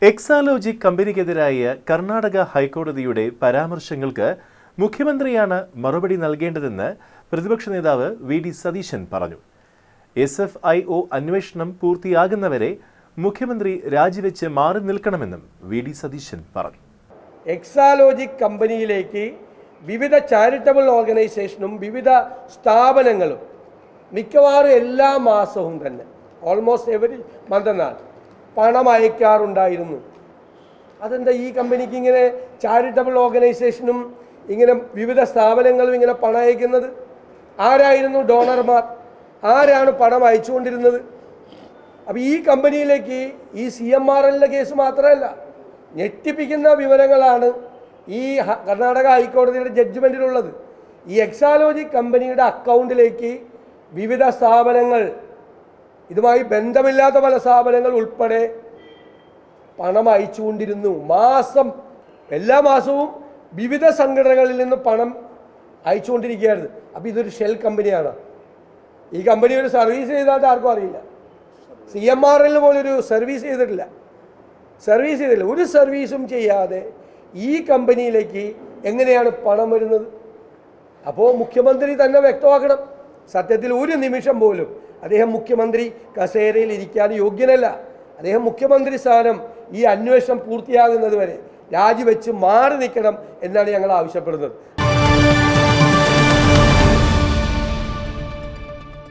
എക്സാലോജി കമ്പനിക്കെതിരായ കർണാടക ഹൈക്കോടതിയുടെ പരാമർശങ്ങൾക്ക് മുഖ്യമന്ത്രിയാണ് മറുപടി നൽകേണ്ടതെന്ന് പ്രതിപക്ഷ നേതാവ് വി.ഡി. സതീശൻ പറഞ്ഞു. SFIO അന്വേഷണം പൂർത്തിയാകുന്നവരെ മുഖ്യമന്ത്രി രാജിവെച്ച് മാറി നിൽക്കണമെന്നും വി.ഡി. സതീശൻ പറഞ്ഞു. എക്സാലോജി കമ്പനിയിലേക്ക് വിവിധ ചാരിറ്റബിൾ ഓർഗനൈസേഷനും വിവിധ സ്ഥാപനങ്ങളും മിക്കവാറും എല്ലാ മാസവും തന്നെ ഓൾമോസ്റ്റ് എവരി മന്ത് എന്നാണ് പണം അയക്കാറുണ്ടായിരുന്നു. അതെന്താ ഈ കമ്പനിക്ക് ഇങ്ങനെ ചാരിറ്റബിൾ ഓർഗനൈസേഷനും ഇങ്ങനെ വിവിധ സ്ഥാപനങ്ങളും ഇങ്ങനെ പണം അയക്കുന്നത്? ആരായിരുന്നു ഡോണർമാർ? ആരാണ് പണം അയച്ചുകൊണ്ടിരുന്നത്? അപ്പോൾ ഈ കമ്പനിയിലേക്ക് ഈ CMRL കേസ് മാത്രമല്ല, ഞെട്ടിപ്പിക്കുന്ന വിവരങ്ങളാണ് ഈ കർണാടക ഹൈക്കോടതിയുടെ ജഡ്ജ്മെൻറ്റിലുള്ളത്. ഈ എക്സാലോജി കമ്പനിയുടെ അക്കൗണ്ടിലേക്ക് വിവിധ സ്ഥാപനങ്ങൾ, ഇതുമായി ബന്ധമില്ലാത്ത പല സ്ഥാപനങ്ങൾ ഉൾപ്പെടെ പണം അയച്ചുകൊണ്ടിരുന്നു. എല്ലാ മാസവും വിവിധ സംഘടനകളിൽ നിന്ന് പണം അയച്ചുകൊണ്ടിരിക്കുകയായിരുന്നു. അപ്പോൾ ഇതൊരു ഷെൽ കമ്പനിയാണ്. ഈ കമ്പനി ഒരു സർവീസ് ചെയ്താൽ ആർക്കും അറിയില്ല. CMRL പോലൊരു സർവീസ് ചെയ്തിട്ടില്ല. ഒരു സർവീസും ചെയ്യാതെ ഈ കമ്പനിയിലേക്ക് എങ്ങനെയാണ് പണം വരുന്നത്? അപ്പോൾ മുഖ്യമന്ത്രി തന്നെ വ്യക്തമാക്കണം. സത്യത്തിൽ ഒരു നിമിഷം പോലും അദ്ദേഹം മുഖ്യമന്ത്രി കസേരയിൽ ഇരിക്കാൻ യോഗ്യനല്ല. അദ്ദേഹം മുഖ്യമന്ത്രി സ്ഥാനം ഈ അന്വേഷണം പൂർത്തിയാകുന്നത് വരെ രാജിവെച്ച് മാറി നിൽക്കണം എന്നാണ് ഞങ്ങൾ ആവശ്യപ്പെടുന്നത്.